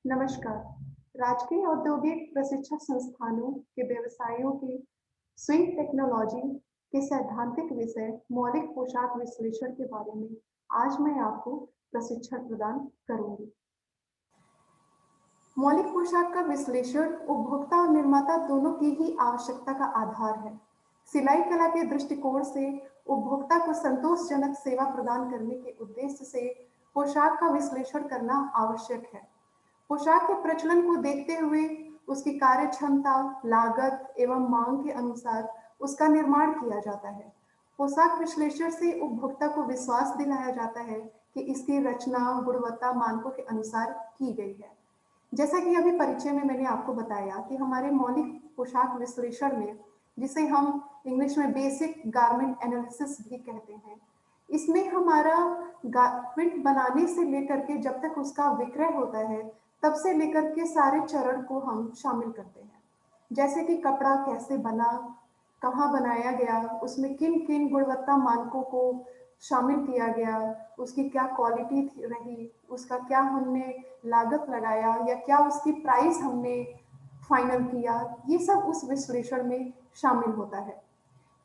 नमस्कार। राजकीय औद्योगिक प्रशिक्षण संस्थानों के व्यवसायों की स्विंग टेक्नोलॉजी के सैद्धांतिक विषय मौलिक पोशाक विश्लेषण के बारे में आज मैं आपको प्रशिक्षण प्रदान करूंगी। मौलिक पोशाक का विश्लेषण उपभोक्ता और निर्माता दोनों की ही आवश्यकता का आधार है। सिलाई कला के दृष्टिकोण से उपभोक्ता को संतोषजनक सेवा प्रदान करने के उद्देश्य से पोशाक का विश्लेषण करना आवश्यक है। पोशाक के प्रचलन को देखते हुए उसकी कार्य क्षमता, लागत एवं मांग के अनुसार उसका निर्माण किया जाता है। पोशाक विश्लेषण से उपभोक्ता को विश्वास दिलाया जाता है कि इसकी रचना गुणवत्ता मानकों के अनुसार की गई है। जैसा कि अभी परिचय में मैंने आपको बताया कि हमारे मौलिक पोशाक विश्लेषण में, जिसे हम इंग्लिश में बेसिक गारमेंट एनालिसिस भी कहते हैं, इसमें हमारा गारमेंट बनाने से लेकर के जब तक उसका विक्रय होता है, तब से लेकर के सारे चरण को हम शामिल करते हैं। जैसे कि कपड़ा कैसे बना, कहाँ बनाया गया, उसमें किन किन गुणवत्ता मानकों को शामिल किया गया, उसकी क्या क्वालिटी रही, उसका क्या हमने लागत लगाया या क्या उसकी प्राइस हमने फाइनल किया, ये सब उस विश्लेषण में शामिल होता है।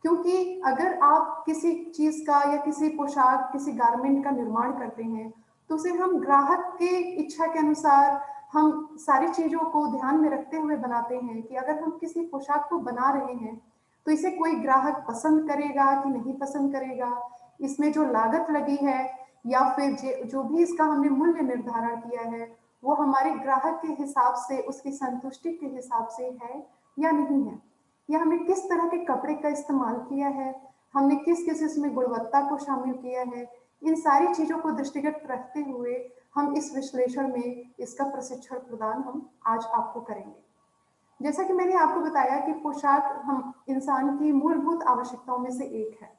क्योंकि अगर आप किसी चीज का या किसी पोशाक, किसी गारमेंट का निर्माण करते हैं, तो उसे हम ग्राहक के इच्छा के अनुसार हम सारी चीजों को ध्यान में रखते हुए बनाते हैं कि अगर हम किसी पोशाक को बना रहे हैं तो इसे कोई ग्राहक पसंद करेगा कि नहीं पसंद करेगा, इसमें जो लागत लगी है या फिर जो भी इसका हमने मूल्य निर्धारण किया है, वो हमारे ग्राहक के हिसाब से, उसकी संतुष्टि के हिसाब से है या नहीं है, या हमने किस तरह के कपड़े का इस्तेमाल किया है, हमने किस किस इसमें गुणवत्ता को शामिल किया है। इन सारी चीजों को दृष्टिगत रखते हुए हम इस विश्लेषण में इसका प्रशिक्षण प्रदान हम आज आपको करेंगे। जैसा कि मैंने आपको बताया कि पोशाक हम इंसान की मूलभूत आवश्यकताओं में से एक है,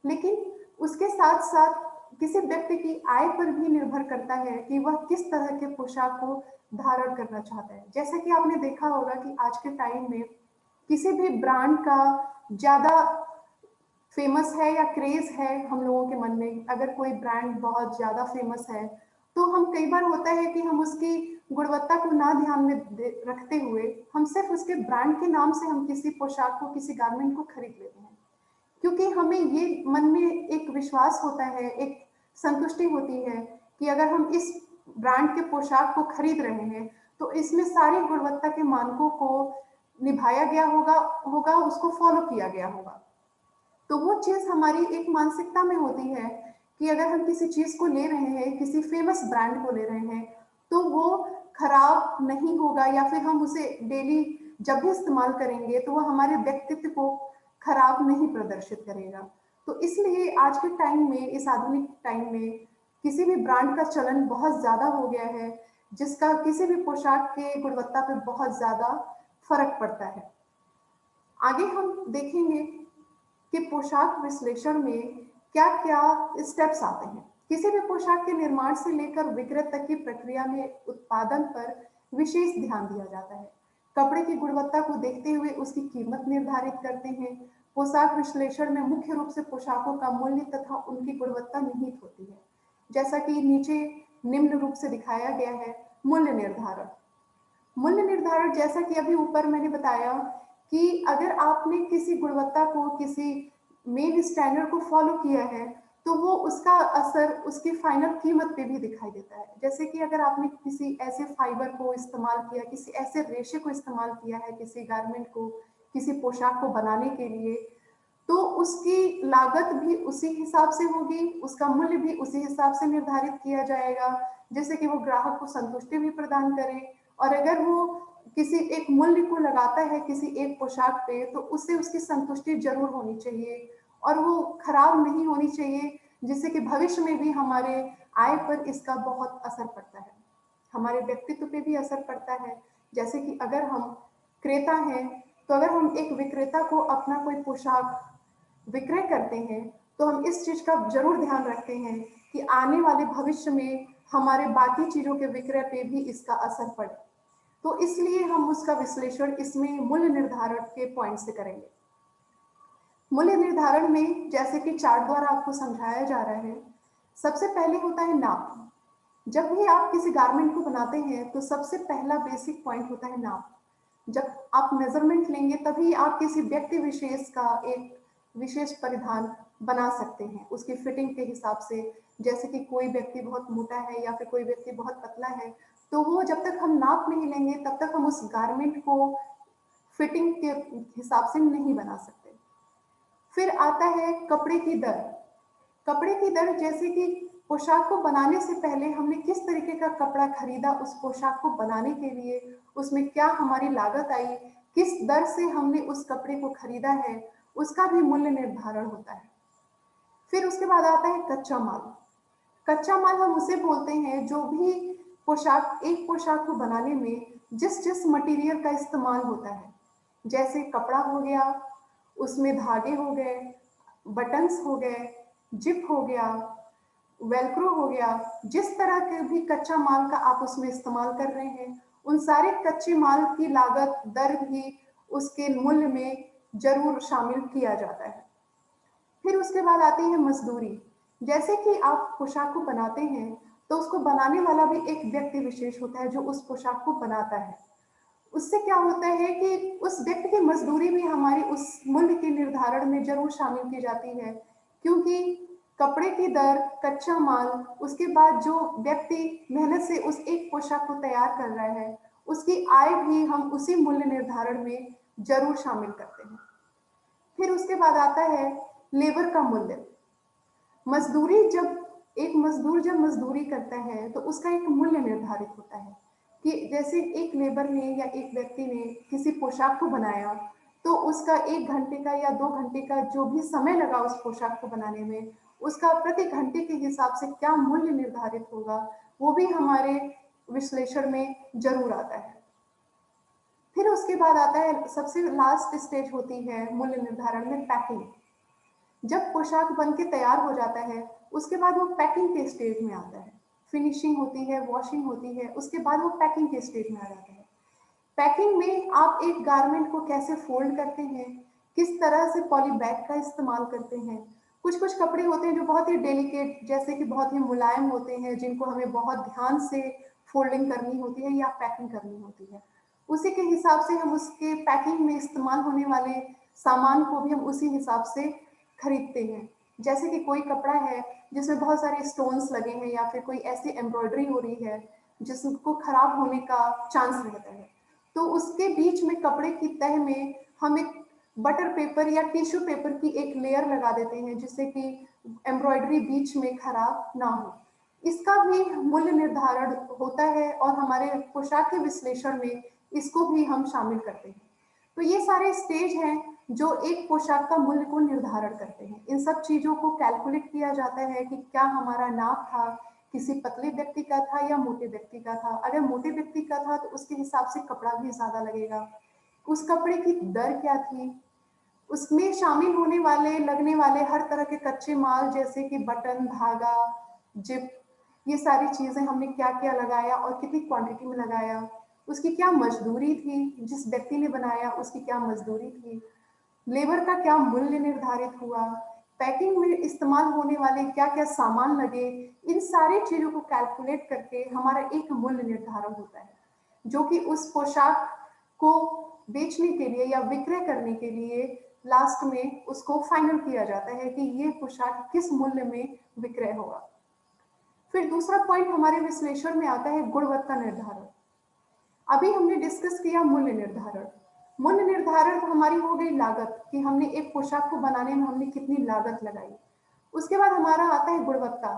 लेकिन उसके साथ साथ किसी व्यक्ति की आय पर भी निर्भर करता है कि वह किस तरह के पोशाक को धारण करना चाहता है। जैसा कि आपने देखा होगा कि आज के टाइम में किसी भी ब्रांड का ज्यादा फेमस है या क्रेज है हम लोगों के मन में, अगर कोई ब्रांड बहुत ज्यादा फेमस है तो हम कई बार होता है कि हम उसकी गुणवत्ता को ना ध्यान में रखते हुए हम सिर्फ उसके ब्रांड के नाम से हम किसी पोशाक को, किसी गारमेंट को खरीद लेते हैं, क्योंकि हमें ये मन में एक विश्वास होता है, एक संतुष्टि होती है कि अगर हम इस ब्रांड के पोशाक को खरीद रहे हैं तो इसमें सारी गुणवत्ता के मानकों को निभाया गया होगा होगा उसको फॉलो किया गया होगा। तो वो चीज हमारी एक मानसिकता में होती है कि अगर हम किसी चीज को ले रहे हैं, किसी फेमस ब्रांड को ले रहे हैं, तो वो खराब नहीं होगा या फिर हम उसे डेली जब भी इस्तेमाल करेंगे तो वो हमारे व्यक्तित्व को खराब नहीं प्रदर्शित करेगा। तो इसलिए आज के टाइम में, इस आधुनिक टाइम में, किसी भी ब्रांड का चलन बहुत ज्यादा हो गया है, जिसका किसी भी पोशाक के गुणवत्ता पे बहुत ज्यादा फर्क पड़ता है। आगे हम देखेंगे कि पोशाक विश्लेषण में क्या-क्या स्टेप्स आते हैं। किसी भी पोशाक के निर्माण से लेकर विक्रय तक की प्रक्रिया में उत्पादन पर विशेष ध्यान दिया जाता है। कपड़े की गुणवत्ता को देखते हुए उसकी कीमत निर्धारित करते हैं। पोशाक विश्लेषण में मुख्य रूप से पोशाकों का मूल्य तथा उनकी गुणवत्ता निहित होती है। जैसा कि नीचे निम्न रूप से दिखाया गया है, मूल्य निर्धारण। मूल्य निर्धारण, जैसा कि अभी ऊपर मैंने बताया कि अगर आपने किसी गुणवत्ता को, किसी मेन स्टैंडर्ड को फॉलो किया है, तो वो उसका असर उसकी फाइनल कीमत पे भी दिखाई देता है। जैसे कि अगर आपने किसी ऐसे फाइबर को इस्तेमाल किया, किसी ऐसे रेशे को इस्तेमाल किया है, किसी गारमेंट को, किसी पोशाक को बनाने के लिए, तो उसकी लागत भी उसी हिसाब से होगी, उसका मूल्य भी उसी हिसाब से निर्धारित किया जाएगा, जैसे कि वो ग्राहक को संतुष्टि भी प्रदान करे। और अगर वो किसी एक मूल्य को लगाता है किसी एक पोशाक पे, तो उससे उसकी संतुष्टि जरूर होनी चाहिए और वो खराब नहीं होनी चाहिए, जिससे कि भविष्य में भी हमारे आय पर इसका बहुत असर पड़ता है, हमारे व्यक्तित्व पे भी असर पड़ता है। जैसे कि अगर हम क्रेता हैं, तो अगर हम एक विक्रेता को अपना कोई पोशाक विक्रय करते हैं, तो हम इस चीज का जरूर ध्यान रखते हैं कि आने वाले भविष्य में हमारे बाकी चीजों के विक्रय पे भी इसका असर पड़े। तो इसलिए हम उसका विश्लेषण इसमें मूल्य निर्धारण के पॉइंट से करेंगे। मूल्य निर्धारण में, जैसे कि चार्ट द्वारा आपको समझाया जा रहा है, सबसे पहले होता है नाप। जब भी आप किसी गारमेंट को बनाते हैं तो सबसे पहला बेसिक पॉइंट होता है नाप। जब आप मेजरमेंट लेंगे तभी आप किसी व्यक्ति विशेष का एक विशेष परिधान बना सकते हैं उसकी फिटिंग के हिसाब से। जैसे कि कोई व्यक्ति बहुत मोटा है या फिर कोई व्यक्ति बहुत पतला है, तो वो जब तक हम नाप नहीं लेंगे तब तक हम उस गारमेंट को फिटिंग के हिसाब से नहीं बना सकते। फिर आता है कपड़े की दर। कपड़े की दर जैसे कि पोशाक को बनाने से पहले हमने किस तरीके का कपड़ा खरीदा उस पोशाक को बनाने के लिए, उसमें क्या हमारी लागत आई, किस दर से हमने उस कपड़े को खरीदा है, उसका भी मूल्य निर्धारण होता है। फिर उसके बाद आता है कच्चा माल। कच्चा माल हम उसे बोलते हैं जो भी पोशाक एक पोशाक को बनाने में जिस जिस मटेरियल का इस्तेमाल होता है, जैसे कपड़ा हो गया, उसमें धागे हो गए, बटन्स हो गए, जिप हो गया, वेलक्रो हो गया, जिस तरह के भी कच्चा माल का आप उसमें इस्तेमाल कर रहे हैं, उन सारे कच्चे माल की लागत दर भी उसके मूल्य में जरूर शामिल किया जाता है। फिर उसके बाद आती है मजदूरी। जैसे कि आप पोशाक को बनाते हैं तो उसको बनाने वाला भी एक व्यक्ति विशेष होता है जो उस पोशाक को बनाता है। उससे क्या होता है कि उस व्यक्ति की मजदूरी भी हमारी उस मूल्य के निर्धारण में जरूर शामिल की जाती है, क्योंकि कपड़े की दर, कच्चा माल, उसके बाद जो व्यक्ति मेहनत से उस एक पोशाक को तैयार कर रहा है, उसकी आय भी हम उसी मूल्य निर्धारण में जरूर शामिल करते हैं। फिर उसके बाद आता है लेबर का मूल्य। मजदूरी जब एक मजदूर जब मजदूरी करता है तो उसका एक मूल्य निर्धारित होता है कि जैसे एक लेबर ने या एक व्यक्ति ने किसी पोशाक को बनाया तो उसका 1 घंटे का या 2 घंटे का जो भी समय लगा उस पोशाक को बनाने में, उसका प्रति घंटे के हिसाब से क्या मूल्य निर्धारित होगा, वो भी हमारे विश्लेषण में जरूर आता है। फिर उसके बाद आता है सबसे लास्ट स्टेज होती है मूल्य निर्धारण में पैकिंग। जब पोशाक बन के तैयार हो जाता है उसके बाद वो पैकिंग के स्टेज में आता है। फिनिशिंग होती है, वॉशिंग होती है, उसके बाद वो पैकिंग के स्टेज में आ जाता है। पैकिंग में आप एक गारमेंट को कैसे फोल्ड करते हैं, किस तरह से पॉली बैग का इस्तेमाल करते हैं। कुछ कुछ कपड़े होते हैं जो बहुत ही डेलिकेट, जैसे कि बहुत ही मुलायम होते हैं, जिनको हमें बहुत ध्यान से फोल्डिंग करनी होती है या पैकिंग करनी होती है। उसी के हिसाब से हम उसके पैकिंग में इस्तेमाल होने वाले सामान को भी हम उसी हिसाब से खरीदते हैं। जैसे कि कोई कपड़ा है जिसमें बहुत सारे स्टोन्स लगे हैं या फिर कोई ऐसी एम्ब्रॉयडरी हो रही है जिसको खराब होने का चांस रहता है, तो उसके बीच में कपड़े की तह में हम एक बटर पेपर या टिश्यू पेपर की एक लेयर लगा देते हैं जिससे कि एम्ब्रॉयडरी बीच में खराब ना हो। इसका भी मूल्य निर्धारण होता है और हमारे पोशाक के विश्लेषण में इसको भी हम शामिल करते हैं। तो ये सारे स्टेज हैं जो एक पोशाक का मूल्य को निर्धारण करते हैं। इन सब चीजों को कैलकुलेट किया जाता है कि क्या हमारा नाप था, किसी पतले व्यक्ति का था या मोटे व्यक्ति का था। अगर मोटे व्यक्ति का था तो उसके हिसाब से कपड़ा भी ज्यादा लगेगा। उस कपड़े की दर क्या थी, उसमें शामिल होने वाले लगने वाले हर तरह के कच्चे माल जैसे कि बटन, धागा, जिप, ये सारी चीजें हमने क्या क्या लगाया और कितनी क्वांटिटी में लगाया, उसकी क्या मजदूरी थी, जिस व्यक्ति ने बनाया उसकी क्या मजदूरी थी, लेबर का क्या मूल्य निर्धारित हुआ, पैकिंग में इस्तेमाल होने वाले क्या क्या सामान लगे। इन सारी चीजों को कैलकुलेट करके हमारा एक मूल्य निर्धारण होता है जो कि उस पोशाक को बेचने के लिए या विक्रय करने के लिए लास्ट में उसको फाइनल किया जाता है कि ये पोशाक किस मूल्य में विक्रय होगा। फिर दूसरा पॉइंट हमारे विश्लेषण में आता है गुणवत्ता निर्धारण। अभी हमने डिस्कस किया मूल्य निर्धारण। मूल्य निर्धारण हमारी हो गई लागत कि हमने एक पोशाक को बनाने में हमने कितनी लागत लगाई। उसके बाद हमारा आता है गुणवत्ता।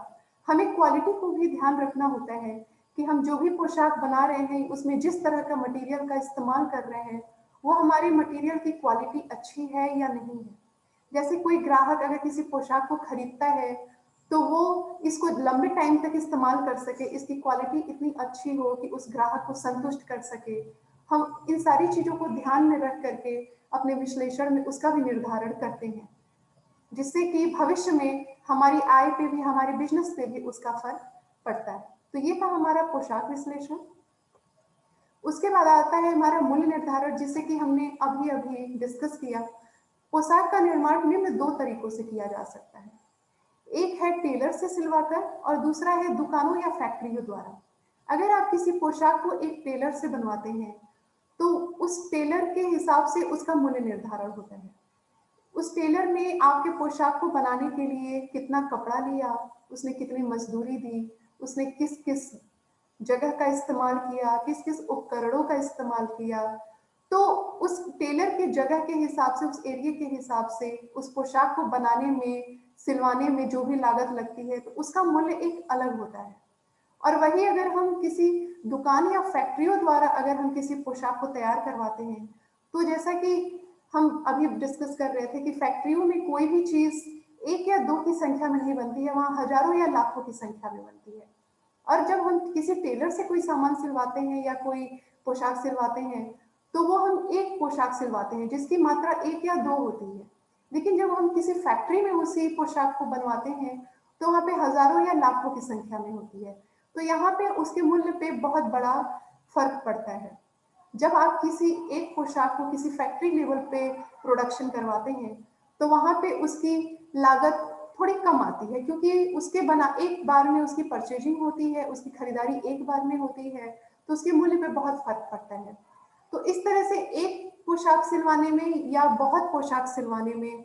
हमें क्वालिटी को भी ध्यान रखना होता है कि हम जो भी पोशाक बना रहे हैं उसमें जिस तरह का मटेरियल का इस्तेमाल कर रहे हैं वो हमारे मटेरियल की क्वालिटी अच्छी है या नहीं है। जैसे कोई ग्राहक अगर किसी पोशाक को खरीदता है तो वो इसको लंबे टाइम तक इस्तेमाल कर सके, इसकी क्वालिटी इतनी अच्छी हो कि उस ग्राहक को संतुष्ट कर सके। हम इन सारी चीजों को ध्यान में रख करके अपने विश्लेषण में उसका भी निर्धारण करते हैं, जिससे कि भविष्य में हमारी आय पे भी, हमारे बिजनेस पे भी उसका फर्क पड़ता है। तो ये था हमारा पोशाक विश्लेषण। उसके बाद आता है हमारा मूल्य निर्धारण, जिसे कि हमने अभी अभी डिस्कस किया। पोशाक का निर्माण निम्न 2 तरीकों से किया जा सकता है। एक है टेलर से सिलवाकर और दूसरा है दुकानों या फैक्ट्रियों द्वारा। अगर आप किसी पोशाक को एक टेलर से बनवाते हैं तो उस टेलर के हिसाब से उसका मूल्य निर्धारण होता है। उस टेलर ने आपके पोशाक को बनाने के लिए कितना कपड़ा लिया, उसने कितनी मजदूरी दी, उसने किस किस जगह का इस्तेमाल किया, किस किस उपकरणों का इस्तेमाल किया। तो उस टेलर के जगह के हिसाब से, उस एरिया के हिसाब से उस पोशाक को बनाने में, सिलवाने में जो भी लागत लगती है तो उसका मूल्य एक अलग होता है। और वही अगर हम किसी दुकान या फैक्ट्रियों द्वारा अगर हम किसी पोशाक को तैयार करवाते हैं, तो जैसा कि हम अभी डिस्कस कर रहे थे कि फैक्ट्रियों में कोई भी चीज एक या दो की संख्या में नहीं बनती है, वहां हजारों या लाखों की संख्या में बनती है। और जब हम किसी टेलर से कोई सामान सिलवाते हैं या कोई पोशाक सिलवाते हैं, तो वो हम एक पोशाक सिलवाते हैं जिसकी मात्रा एक या दो होती है। लेकिन जब हम किसी फैक्ट्री में उसी पोशाक को बनवाते हैं तो वहाँ पे हजारों या लाखों की संख्या में होती है। तो यहाँ पे उसके मूल्य पे बहुत बड़ा फर्क पड़ता है। जब आप किसी एक पोशाक को किसी फैक्ट्री लेवल पे प्रोडक्शन करवाते हैं तो वहां पे उसकी लागत थोड़ी कम आती है, क्योंकि उसके बना एक बार में उसकी परचेजिंग होती है, उसकी खरीदारी एक बार में होती है, तो उसके मूल्य पे बहुत फर्क पड़ता है। तो इस तरह से एक पोशाक सिलवाने में या बहुत पोशाक सिलवाने में,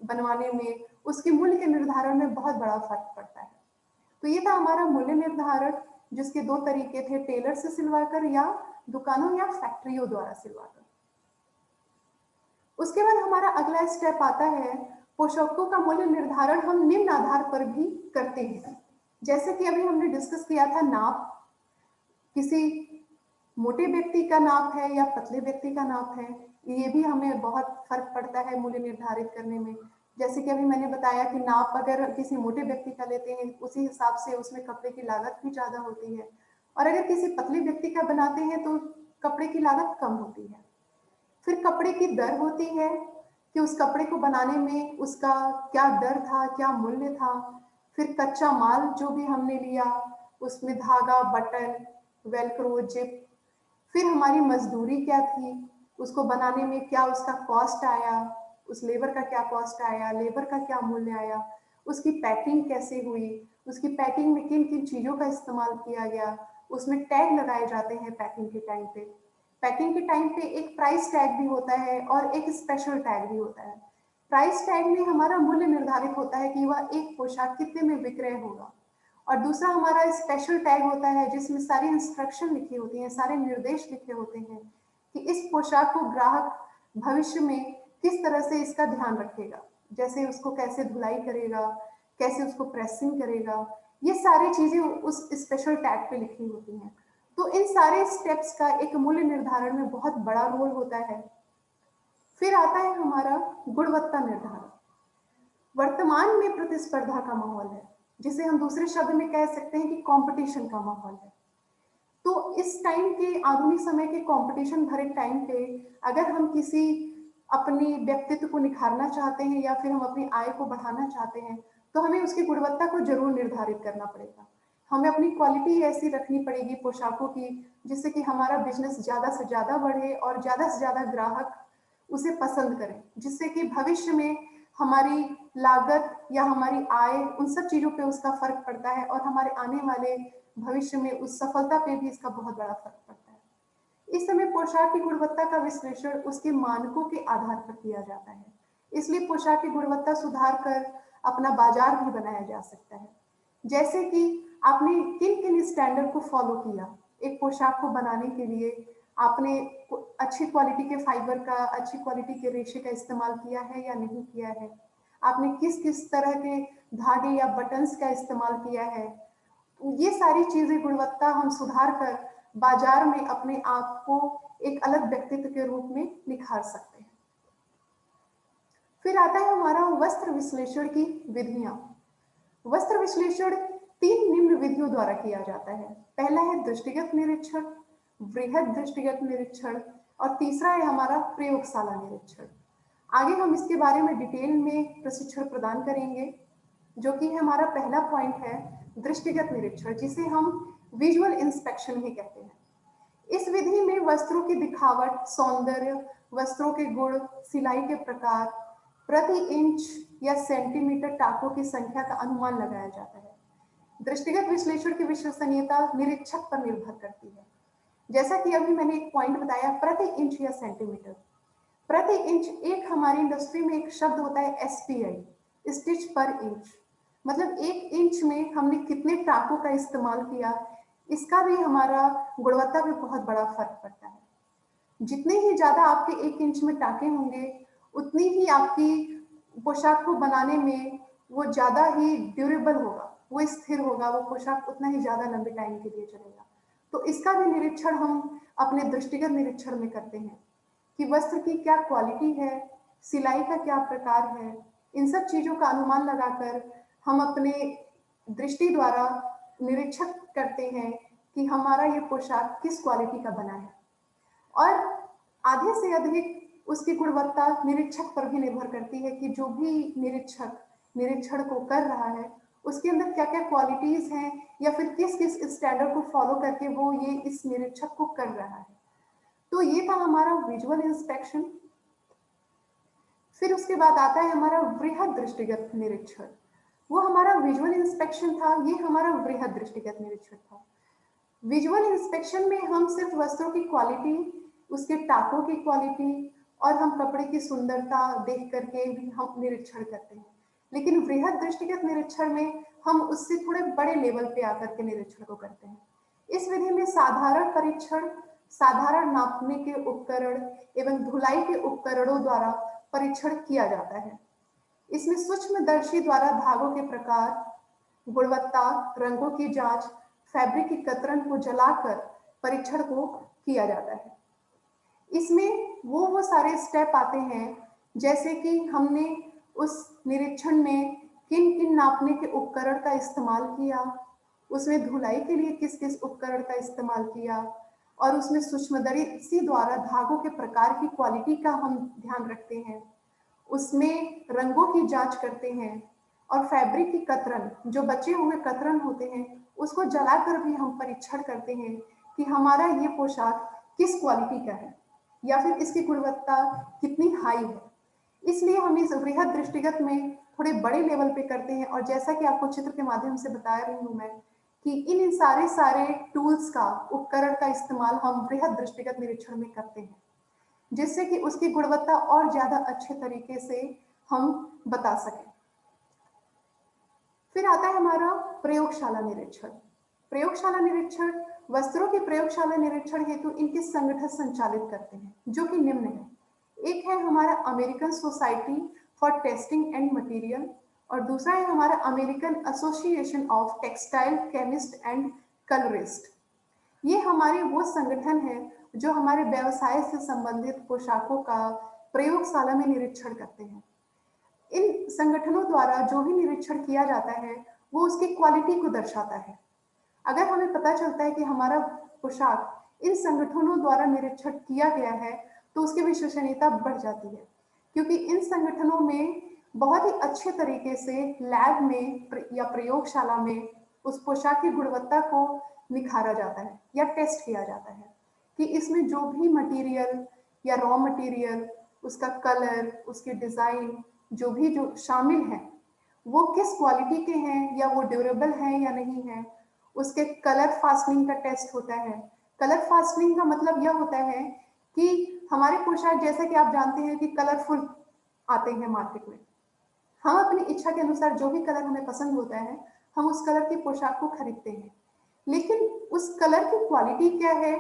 बनवाने में उसके मूल्य के निर्धारण में बहुत बड़ा फर्क पड़ता है। तो ये था हमारा मूल्य निर्धारण, जिसके दो तरीके थे, टेलर से सिलवाकर या दुकानों या फैक्ट्रियों द्वारा सिलवाकर। उसके बाद हमारा अगला स्टेप आता है, पोशाकों का मूल्य निर्धारण हम निम्न आधार पर भी करते हैं। जैसे कि अभी हमने डिस्कस किया था, नाप, किसी मोटे व्यक्ति का नाप है या पतले व्यक्ति का नाप है, ये भी हमें बहुत फर्क पड़ता है मूल्य निर्धारित करने में। जैसे कि अभी मैंने बताया कि नाप अगर किसी मोटे व्यक्ति का लेते हैं, उसी हिसाब से उसमें कपड़े की लागत भी ज्यादा होती है, और अगर किसी पतले व्यक्ति का बनाते हैं तो कपड़े की लागत कम होती है। फिर कपड़े की दर होती है कि उस कपड़े को बनाने में उसका क्या दर था, क्या मूल्य था। फिर कच्चा माल जो भी हमने लिया, उसमें धागा, बटन, वेलक्रो, जिप, फिर हमारी मजदूरी क्या थी, उसको बनाने में क्या उसका कॉस्ट आया, उस लेबर का क्या कॉस्ट आया, लेबर का क्या मूल्य आया, उसकी पैकिंग कैसे हुई, उसकी पैकिंग में किन किन चीजों का इस्तेमाल किया गया। उसमें टैग लगाए जाते हैं पैकिंग के टाइम पे। पैकिंग के टाइम पे एक प्राइस टैग भी होता है और एक स्पेशल टैग भी होता है। प्राइस टैग में हमारा मूल्य निर्धारित होता है कि वह एक पोशाक कितने में विक्रय होगा, और दूसरा हमारा स्पेशल टैग होता है जिसमें सारी इंस्ट्रक्शन लिखी होती हैं, सारे निर्देश लिखे होते हैं कि इस पोशाक को ग्राहक भविष्य में किस तरह से इसका ध्यान रखेगा, जैसे उसको कैसे धुलाई करेगा, कैसे उसको प्रेसिंग करेगा, ये सारी चीजें उस स्पेशल टैग पे लिखी होती हैं। तो इन सारे स्टेप्स का एक मूल्य निर्धारण में बहुत बड़ा रोल होता है। फिर आता है हमारा गुणवत्ता निर्धारण। वर्तमान में प्रतिस्पर्धा का माहौल है, जिसे हम दूसरे शब्द में कह सकते हैं कि कंपटीशन का माहौल है। तो इस टाइम के, आधुनिक समय के कंपटीशन भरे टाइम पे अगर हम किसी अपनी व्यक्तित्व को निखारना चाहते हैं या फिर हम अपनी आय को बढ़ाना चाहते हैं, तो हमें उसकी गुणवत्ता को जरूर निर्धारित करना पड़ेगा। हमें अपनी क्वालिटी ऐसी रखनी पड़ेगी पोशाकों की, जिससे कि हमारा बिजनेस ज्यादा से ज्यादा बढ़े और ज्यादा से ज्यादा ग्राहक उसे पसंद करें, जिससे कि भविष्य में हमारी लागत या हमारी आय, उन सब चीजों पे उसका फर्क पड़ता है, और हमारे आने वाले भविष्य में उस सफलता पे भी इसका बहुत बड़ा फर्क पड़ता है। इस समय पोशाक की गुणवत्ता का विश्लेषण उसके मानकों के आधार पर किया जाता है। इसलिए पोशाक की गुणवत्ता सुधार कर अपना बाजार भी बनाया जा सकता है। जैसे कि आपने किन किन स्टैंडर्ड को फॉलो किया एक पोशाक को बनाने के लिए। आपने अच्छी क्वालिटी के फाइबर का, अच्छी क्वालिटी के रेशे का इस्तेमाल किया है या नहीं किया है। आपने किस किस तरह के धागे या बटन्स का इस्तेमाल किया है। ये सारी चीजें, गुणवत्ता हम सुधार कर बाजार में अपने आप को एक अलग व्यक्तित्व के रूप में निखार सकते हैं। फिर आता है हमारा वस्त्र विश्लेषण की विधियां। वस्त्र विश्लेषण तीन निम्न विधियों द्वारा किया जाता है। पहला है दृष्टिगत निरीक्षण, वृहद दृष्टिगत निरीक्षण, और तीसरा है हमारा प्रयोगशाला निरीक्षण। आगे हम इसके बारे में डिटेल में प्रशिक्षण प्रदान करेंगे, जो कि हमारा पहला पॉइंट है दृष्टिगत निरीक्षण, जिसे हम विजुअल इंस्पेक्शन भी कहते हैं। इस विधि में वस्त्रों की दिखावट, सौंदर्य, वस्त्रों के गुण, सिलाई के प्रकार, प्रति इंच या सेंटीमीटर टाकों की संख्या का अनुमान लगाया जाता है। दृष्टिगत विश्लेषण की विश्वसनीयता निरीक्षक पर निर्भर करती है। जैसा कि अभी मैंने एक पॉइंट बताया, प्रति इंच या सेंटीमीटर। प्रति इंच एक हमारी इंडस्ट्री में एक शब्द होता है एसपीआई, स्टिच पर इंच। मतलब एक इंच में हमने कितने टाकों का इस्तेमाल किया, इसका भी हमारा गुणवत्ता पे बहुत बड़ा फर्क पड़ता है। जितने ही ज्यादा आपके एक इंच में टाके होंगे, उतनी ही आपकी पोशाक को बनाने में वो ज्यादा ही ड्यूरेबल होगा, वो स्थिर होगा, वो पोशाक उतना ही ज्यादा लंबे टाइम के लिए चलेगा। तो इसका भी निरीक्षण हम अपने दृष्टिगत निरीक्षण में करते हैं कि वस्त्र की क्या क्वालिटी है, सिलाई का क्या प्रकार है। इन सब चीजों का अनुमान लगाकर हम अपने दृष्टि द्वारा निरीक्षण करते हैं कि हमारा ये पोशाक किस क्वालिटी का बना है। और आधे से अधिक उसकी गुणवत्ता निरीक्षक पर भी निर्भर करती है कि जो भी निरीक्षक निरीक्षण को कर रहा है, उसके अंदर क्या क्या क्वालिटीज हैं, या फिर किस किस स्टैंडर्ड को फॉलो करके वो ये इस निरीक्षक को कर रहा है। तो ये था हमारा विजुअल इंस्पेक्शन। फिर उसके बाद आता है हमारा वृहद दृष्टिगत निरीक्षण। वो हमारा विजुअल इंस्पेक्शन था, ये हमारा वृहद दृष्टिगत निरीक्षण था। विजुअल इंस्पेक्शन में हम सिर्फ वस्त्रों की क्वालिटी, उसके टाकों की क्वालिटी और हम कपड़े की सुंदरता देख करके भी हम निरीक्षण करते हैं। लेकिन वृहद दृष्टिगत निरीक्षण में हम उससे थोड़े बड़े लेवल पे आकर के निरीक्षण को करते हैं। इस विधि में साधारण परीक्षण, साधारण नापने के उपकरण एवं धुलाई के उपकरणों द्वारा परीक्षण किया जाता है। इसमें सूक्ष्मदर्शी द्वारा धागों के प्रकार, गुणवत्ता, रंगों की जांच, फैब्रिक की कतरन को जलाकर परीक्षण को किया जाता है। इसमें वो सारे स्टेप आते हैं, जैसे कि हमने उस निरीक्षण में किन किन नापने के उपकरण का इस्तेमाल किया, उसमें धुलाई के लिए किस किस उपकरण का इस्तेमाल किया, और उसमें सूक्ष्मदर्शी द्वारा धागों के प्रकार की क्वालिटी का हम ध्यान रखते हैं, उसमें रंगों की जांच करते हैं, और फैब्रिक की कतरन, जो बचे हुए कतरन होते हैं, उसको जलाकर भी हम परीक्षण करते हैं कि हमारा ये पोशाक किस क्वालिटी का है या फिर इसकी गुणवत्ता कितनी हाई है। इसलिए हम इस वृहद दृष्टिगत में थोड़े बड़े लेवल पे करते हैं। और जैसा कि आपको चित्र के माध्यम से बता रही हूँ मैं कि इन सारे सारे टूल्स का, उपकरण का इस्तेमाल हम वृहद दृष्टिगत निरीक्षण में करते हैं, जिससे कि उसकी गुणवत्ता और ज्यादा अच्छे तरीके से हम बता सकें। फिर आता है हमारा प्रयोगशाला निरीक्षण। प्रयोगशाला निरीक्षण वस्त्रों के प्रयोगशाला निरीक्षण हेतु इनके संगठन संचालित करते हैं, जो कि निम्न है। एक है हमारा American society for testing and material, और दूसरा है हमारा American association of textile chemist and colourist. ये हमारे वो संगठन है जो हमारे व्यवसाय से संबंधित पोशाकों का प्रयोगशाला में निरीक्षण करते हैं। इन संगठनों द्वारा जो भी निरीक्षण किया जाता है, वो उसकी क्वालिटी को दर्शाता है। अगर हमें पता चलता है कि हमारा पोशाक इन संगठनों द्वारा निरीक्षण किया गया है, तो उसकी विश्वसनीयता बढ़ जाती है, क्योंकि इन संगठनों में बहुत ही अच्छे तरीके से लैब में या प्रयोगशाला में उस पोशाक की गुणवत्ता को निखारा जाता है या टेस्ट किया जाता है कि इसमें जो भी मटेरियल या रॉ मटेरियल, उसका कलर, उसके डिजाइन, जो शामिल है, वो किस क्वालिटी के हैं, या वो ड्यूरेबल हैं या नहीं है। उसके कलर फास्टनिंग का टेस्ट होता है। कलर फास्टनिंग का मतलब यह होता है कि हमारे पोशाक, जैसा कि आप जानते हैं कि कलरफुल आते हैं मार्केट में, हम अपनी इच्छा के अनुसार जो भी कलर हमें पसंद होता है, हम उस कलर की पोशाक को खरीदते हैं। लेकिन उस कलर की क्वालिटी क्या है,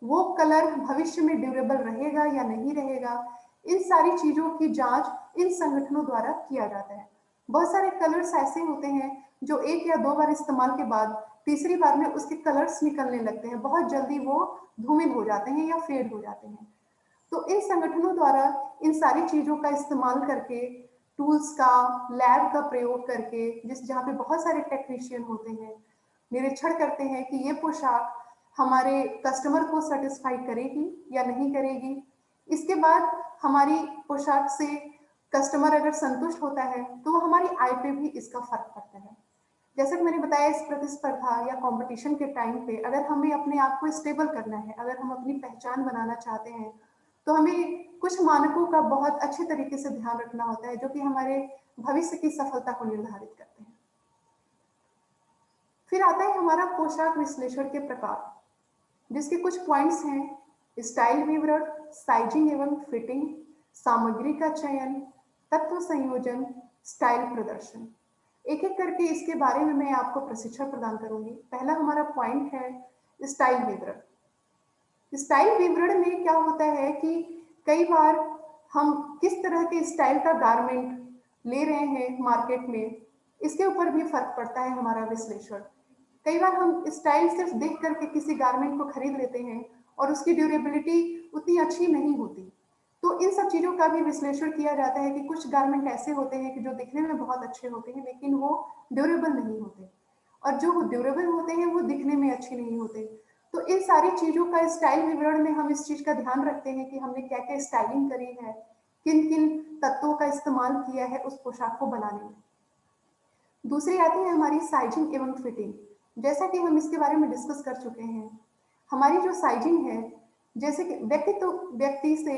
वो कलर भविष्य में ड्यूरेबल रहेगा या नहीं रहेगा, इन सारी चीजों की जांच इन संगठनों द्वारा किया जाता है। बहुत सारे कलर्स ऐसे होते हैं जो एक या दो बार इस्तेमाल के बाद तीसरी बार में उसके कलर्स निकलने लगते हैं, बहुत जल्दी वो धूमिल हो जाते हैं या फेड हो जाते हैं। तो इन संगठनों द्वारा इन सारी चीजों का इस्तेमाल करके, टूल्स का, लैब का प्रयोग करके, जहाँ पे बहुत सारे टेक्नीशियन होते हैं, निरीक्षण करते हैं कि ये पोशाक हमारे कस्टमर को सेटिस्फाई करेगी या नहीं करेगी। इसके बाद हमारी पोशाक से कस्टमर अगर संतुष्ट होता है, तो वो हमारी आय पे भी इसका फर्क पड़ता है। जैसे कि मैंने बताया, इस प्रतिस्पर्धा या कंपटीशन के टाइम पे अगर हमें अपने आप को स्टेबल करना है, अगर हम अपनी पहचान बनाना चाहते हैं, तो हमें कुछ मानकों का बहुत अच्छे तरीके से ध्यान रखना होता है, जो कि हमारे भविष्य की सफलता को निर्धारित करते हैं। फिर आता है हमारा पोशाक विश्लेषण के प्रकार, जिसके कुछ पॉइंट्स हैं: स्टाइल विवरण, साइजिंग एवं फिटिंग, सामग्री का चयन, तत्व संयोजन, स्टाइल प्रदर्शन। एक एक करके इसके बारे में मैं आपको प्रशिक्षण प्रदान करूंगी। पहला हमारा पॉइंट है स्टाइल विवरण। स्टाइल विवरण में क्या होता है कि कई बार हम किस तरह के स्टाइल का गारमेंट ले रहे हैं मार्केट में, इसके ऊपर भी फर्क पड़ता है हमारा विश्लेषण। कई बार हम स्टाइल सिर्फ देख करके किसी गारमेंट को खरीद लेते हैं और उसकी ड्यूरेबिलिटी उतनी अच्छी नहीं होती। तो इन सब चीज़ों का भी विश्लेषण किया जाता है कि कुछ गारमेंट ऐसे होते हैं कि जो दिखने में बहुत अच्छे होते हैं लेकिन वो ड्यूरेबल नहीं होते, और जो ड्यूरेबल होते हैं वो दिखने में अच्छे नहीं होते। तो इन सारी चीज़ों का स्टाइल विवरण में हम इस चीज़ का ध्यान रखते हैं कि हमने क्या क्या स्टाइलिंग करी है, किन किन तत्वों का इस्तेमाल किया है उस पोशाक को बनाने में। दूसरी आती है हमारी साइजिंग एवं फिटिंग। जैसा कि हम इसके बारे में डिस्कस कर चुके हैं, हमारी जो साइजिंग है, जैसे कि व्यक्ति तो व्यक्ति से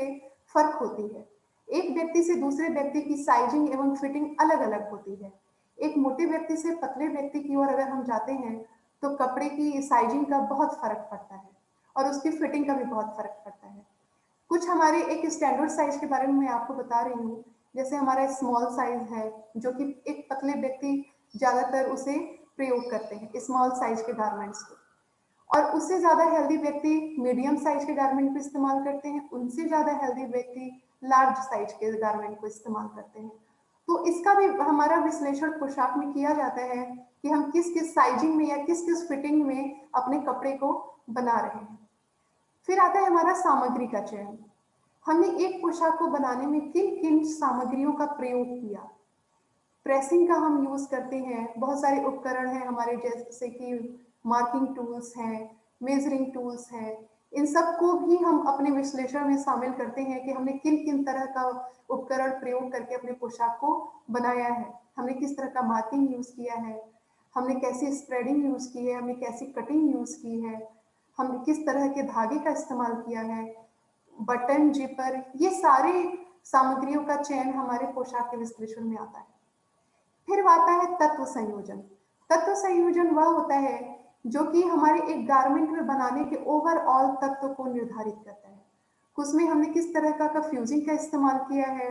फर्क होती है, एक व्यक्ति से दूसरे व्यक्ति की साइजिंग एवं फिटिंग अलग अलग होती है। एक मोटे व्यक्ति से पतले व्यक्ति की ओर अगर हम जाते हैं तो कपड़े की साइजिंग का बहुत फर्क पड़ता है और उसकी फिटिंग का भी बहुत फर्क पड़ता है। कुछ हमारे एक स्टैंडर्ड साइज के बारे में मैं आपको बता रही हूँ। जैसे हमारा स्मॉल साइज है, जो कि एक पतले व्यक्ति ज्यादातर उसे प्रयोग करते हैं, स्मॉल साइज के गारमेंट्स को। और उससे ज्यादा हेल्दी व्यक्ति मीडियम साइज के गारमेंट को इस्तेमाल करते हैं, उनसे ज्यादा हेल्दी व्यक्ति लार्ज साइज के गारमेंट को इस्तेमाल करते हैं। तो इसका भी हमारा विश्लेषण पोशाक में किया जाता है कि हम किस किस साइजिंग में या किस किस फिटिंग में अपने कपड़े को बना रहे हैं। फिर आता है हमारा सामग्री का चयन। हमने एक पोशाक को बनाने में किन किन सामग्रियों का प्रयोग किया। प्रेसिंग का हम यूज करते हैं, बहुत सारे उपकरण हैं हमारे, जैसे कि मार्किंग टूल्स हैं, मेजरिंग टूल्स हैं। इन सब को भी हम अपने विश्लेषण में शामिल करते हैं कि हमने किन किन तरह का उपकरण प्रयोग करके अपने पोशाक को बनाया है, हमने किस तरह का मार्किंग यूज किया है, हमने कैसी स्प्रेडिंग यूज की है, हमने कैसी कटिंग यूज की है, हमने किस तरह के धागे का इस्तेमाल किया है, बटन, जिपर, ये सारे सामग्रियों का चयन हमारे पोशाक के विश्लेषण में आता है। फिर आता है तत्व संयोजन। तत्व संयोजन वह होता है जो कि हमारे एक गारमेंट में बनाने के ओवरऑल तत्व को निर्धारित करता है। उसमें हमने किस तरह का फ्यूजिंग का इस्तेमाल किया है,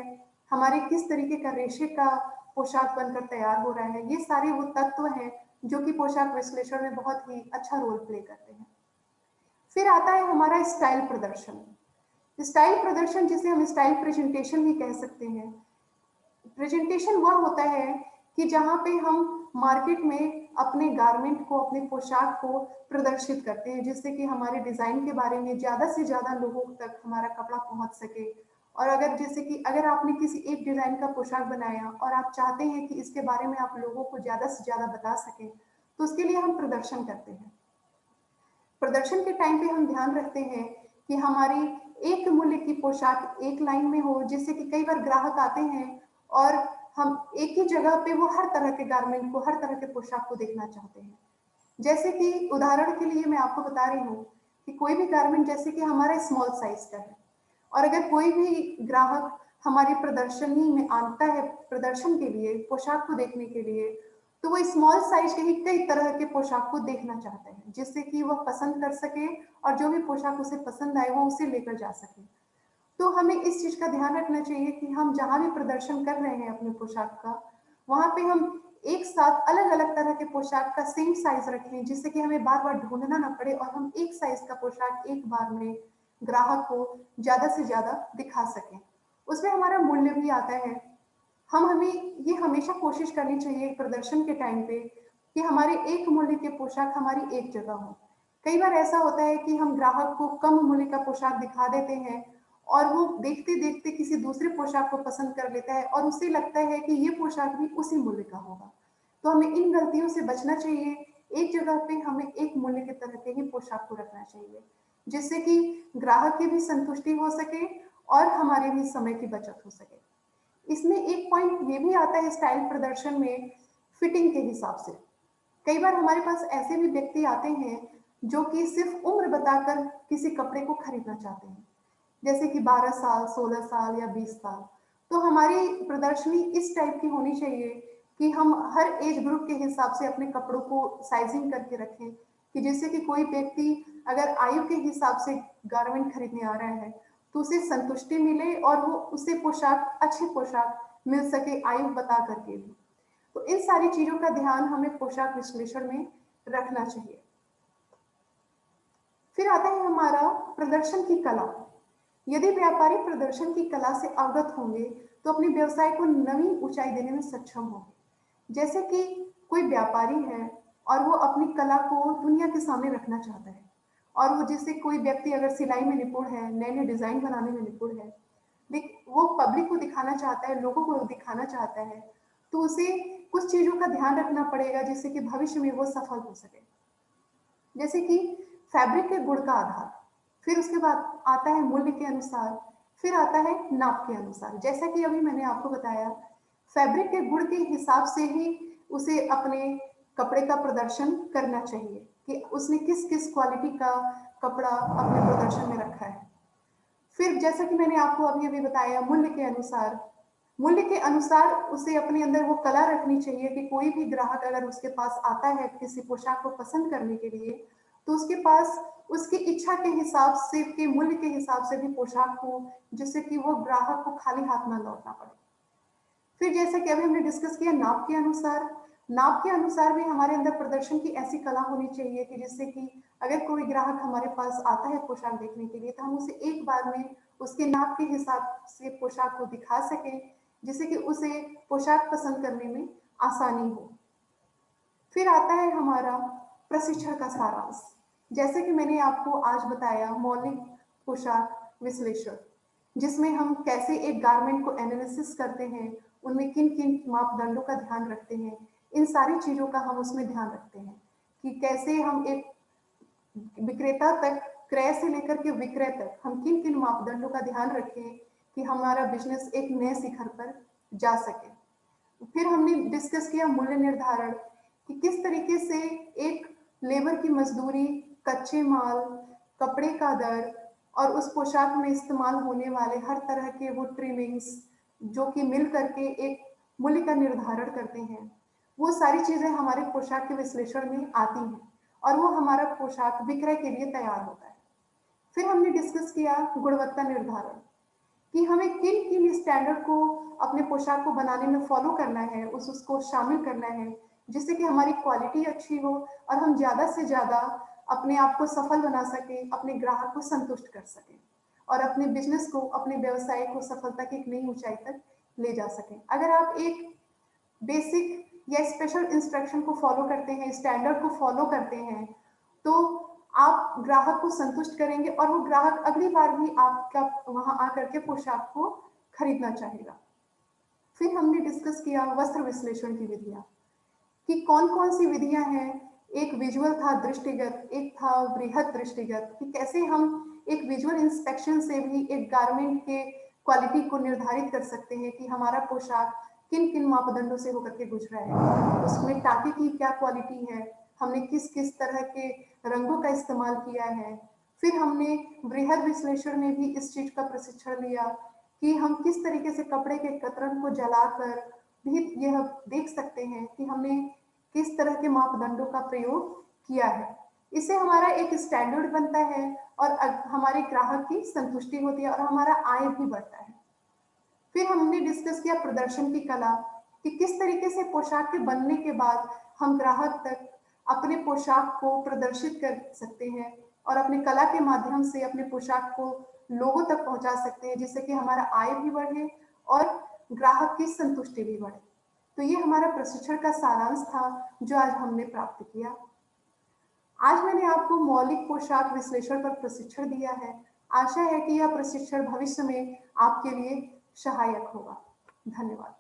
हमारे किस तरीके का रेशे का पोशाक बनकर तैयार हो रहा है, ये सारे वो तत्व हैं जो कि पोशाक विश्लेषण में बहुत ही अच्छा रोल प्ले करते हैं। फिर आता है हमारा स्टाइल प्रदर्शन। स्टाइल प्रदर्शन, जिसे हम स्टाइल प्रेजेंटेशन भी कह सकते हैं। प्रेजेंटेशन वह होता है कि जहाँ पे हम मार्केट में अपने गारमेंट को, अपने पोशाक को प्रदर्शित करते हैं, जिससे कि हमारे डिजाइन के बारे में ज्यादा से ज्यादा लोगों तक हमारा कपड़ा पहुंच सके। और अगर जैसे कि अगर आपने किसी एक डिजाइन का पोशाक बनाया और आप चाहते हैं कि इसके बारे में आप लोगों को ज्यादा से ज्यादा बता सकें, तो उसके लिए हम प्रदर्शन करते हैं। प्रदर्शन के टाइम पे हम ध्यान रखते हैं कि हमारी एक मूल्य की पोशाक एक लाइन में हो, जिससे कि कई बार ग्राहक आते हैं और हम एक ही जगह पे वो हर तरह के गारमेंट को, हर तरह के पोशाक को देखना चाहते हैं। जैसे कि उदाहरण के लिए मैं आपको बता रही हूँ कि कोई भी गारमेंट जैसे कि हमारा स्मॉल साइज का है, और अगर कोई भी ग्राहक हमारी प्रदर्शनी में आता है प्रदर्शन के लिए, पोशाक को देखने के लिए, तो वो स्मॉल साइज के ही कई तरह के पोशाक को देखना चाहते हैं, जिससे कि वह पसंद कर सके और जो भी पोशाक उसे पसंद आए वो उसे लेकर जा सके। तो हमें इस चीज का ध्यान रखना चाहिए कि हम जहां भी प्रदर्शन कर रहे हैं अपने पोशाक का, वहां पे हम एक साथ अलग अलग तरह के पोशाक का सेम साइज रखें, जिससे कि हमें बार बार ढूंढना ना पड़े और हम एक साइज का पोशाक एक बार में ग्राहक को ज्यादा से ज्यादा दिखा सकें। उसमें हमारा मूल्य भी आता है। हमें ये हमेशा कोशिश करनी चाहिए प्रदर्शन के टाइम पे कि हमारे एक मूल्य के पोशाक हमारी एक जगह हो। कई बार ऐसा होता है कि हम ग्राहक को कम मूल्य का पोशाक दिखा देते हैं और वो देखते देखते किसी दूसरे पोशाक को पसंद कर लेता है और उसे लगता है कि ये पोशाक भी उसी मूल्य का होगा। तो हमें इन गलतियों से बचना चाहिए। एक जगह पे हमें एक मूल्य के तरह के ही पोशाक को रखना चाहिए, जिससे कि ग्राहक की भी संतुष्टि हो सके और हमारे भी समय की बचत हो सके। इसमें एक पॉइंट ये भी आता है स्टाइल प्रदर्शन में, फिटिंग के हिसाब से। कई बार हमारे पास ऐसे भी व्यक्ति आते हैं जो कि सिर्फ उम्र बताकर किसी कपड़े को खरीदना चाहते हैं, जैसे कि 12 साल, 16 साल या 20 साल। तो हमारी प्रदर्शनी इस टाइप की होनी चाहिए कि हम हर एज ग्रुप के हिसाब से अपने कपड़ों को साइजिंग करके रखें, कि जिससे कि कोई व्यक्ति अगर आयु के हिसाब से गारमेंट खरीदने आ रहा है, तो उसे संतुष्टि मिले और वो उसे पोशाक, अच्छी पोशाक मिल सके आयु बता करके भी। तो इन सारी चीजों का ध्यान हमें पोशाक विश्लेषण में रखना चाहिए। फिर आता है हमारा प्रदर्शन की कला। यदि व्यापारी प्रदर्शन की कला से अवगत होंगे तो अपने व्यवसाय को नई ऊंचाई देने में सक्षम होंगे। जैसे कि कोई व्यापारी है और वो अपनी कला को दुनिया के सामने रखना चाहता है, और वो जैसे कोई व्यक्ति अगर सिलाई में निपुण है, नए नए डिजाइन बनाने में निपुण है, लेकिन वो पब्लिक को दिखाना चाहता है, लोगों को दिखाना चाहता है, तो उसे कुछ चीजों का ध्यान रखना पड़ेगा जिससे कि भविष्य में वो सफल हो सके। जैसे कि फैब्रिक के गुण का आधार, फिर उसके बाद आता है मूल्य के अनुसार, फिर आता है नाप के अनुसार। जैसा कि अभी मैंने आपको बताया, फैब्रिक के गुण के हिसाब से ही उसे अपने कपड़े का प्रदर्शन करना चाहिए कि उसने किस किस क्वालिटी का कपड़ा अपने प्रदर्शन में रखा है। फिर जैसा कि मैंने आपको अभी अभी बताया, मूल्य के अनुसार, मूल्य के अनुसार उसे अपने अंदर वो कला रखनी चाहिए कि कोई भी ग्राहक अगर उसके पास आता है किसी पोशाक को पसंद करने के लिए, तो उसके पास उसकी इच्छा के हिसाब से, के मूल्य के हिसाब से भी पोशाक हो, जिससे कि वो ग्राहक को खाली हाथ ना लौटना पड़े। फिर जैसा कि अभी हमने डिस्कस किया, नाप के अनुसार, नाप के अनुसार भी हमारे अंदर प्रदर्शन की ऐसी कला होनी चाहिए कि जिससे कि अगर कोई ग्राहक हमारे पास आता है पोशाक देखने के लिए, तो हम उसे एक बार में उसके नाप के हिसाब से पोशाक को दिखा सकें, जिससे कि उसे पोशाक पसंद करने में आसानी हो। फिर आता है हमारा प्रशिक्षण का सारांश। जैसे कि मैंने आपको आज बताया, मौलिक पोशाक विश्लेषण, जिसमें हम कैसे एक गारमेंट को एनालिसिस करते हैं, उनमें किन किन मापदंडों का ध्यान रखते हैं, इन सारी चीजों का हम उसमें ध्यान रखते हैं कि कैसे हम एक विक्रेता तक, क्रय से लेकर के विक्रय तक हम किन किन मापदंडों का ध्यान रखें कि हमारा बिजनेस एक नए शिखर पर जा सके। फिर हमने डिस्कस किया मूल्य निर्धारण, कि किस तरीके से एक लेबर की मजदूरी, कच्चे माल, कपड़े का दर और उस पोशाक में इस्तेमाल होने वाले हर तरह के वो ट्रिमिंग्स जो कि मिल करके एक मूल्य का निर्धारण करते हैं, वो सारी चीजें हमारे पोशाक के विश्लेषण में आती हैं और वो हमारा पोशाक विक्रय के लिए तैयार होता है। फिर हमने डिस्कस किया गुणवत्ता निर्धारण, कि हमें किन किन स्टैंडर्ड को अपने पोशाक को बनाने में फॉलो करना है, उसको शामिल करना है, जिससे कि हमारी क्वालिटी अच्छी हो और हम ज्यादा से ज्यादा अपने आप को सफल बना सकें, अपने ग्राहक को संतुष्ट कर सकें और अपने बिजनेस को, अपने व्यवसाय को सफलता की एक नई ऊंचाई तक ले जा सकें। अगर आप एक बेसिक या स्पेशल इंस्ट्रक्शन को फॉलो करते हैं, स्टैंडर्ड को फॉलो करते हैं, तो आप ग्राहक को संतुष्ट करेंगे और वो ग्राहक अगली बार भी आपका वहां आकर के पोशाक को खरीदना चाहेगा। फिर हमने डिस्कस किया वस्त्र विश्लेषण की विधियां, कि कौन कौन सी विधियां हैं। एक विजुअल था दृष्टिगत, एक था बृहद दृष्टिगत, कि कैसे हम एक विजुअल इंस्पेक्शन से भी एक गारमेंट के क्वालिटी को निर्धारित कर सकते हैं कि हमारा पोशाक किन किन मापदंडों से होकर के गुजरा है, उसमें टाके की क्या क्वालिटी है, हमने किस किस तरह के रंगों का इस्तेमाल किया है। फिर हमने बृहद विश्लेषण में भी इस चीज का प्रशिक्षण लिया कि हम किस तरीके से कपड़े के कतरन को जलाकर भी यह देख सकते हैं कि हमने किस तरह के मापदंडों का प्रयोग किया है। इससे हमारा एक स्टैंडर्ड बनता है और हमारे ग्राहक की संतुष्टि होती है और हमारा आय भी बढ़ता है। फिर हमने डिस्कस किया प्रदर्शन की कला, कि किस तरीके से पोशाक के बनने के बाद हम ग्राहक तक अपने पोशाक को प्रदर्शित कर सकते हैं और अपनी कला के माध्यम से अपने पोशाक को लोगों तक पहुंचा सकते हैं, जिससे कि हमारा आय भी बढ़े और ग्राहक की संतुष्टि भी बढ़े। तो ये हमारा प्रशिक्षण का सारांश था जो आज हमने प्राप्त किया। आज मैंने आपको मौलिक पोशाक विश्लेषण पर प्रशिक्षण दिया है। आशा है कि यह प्रशिक्षण भविष्य में आपके लिए सहायक होगा। धन्यवाद।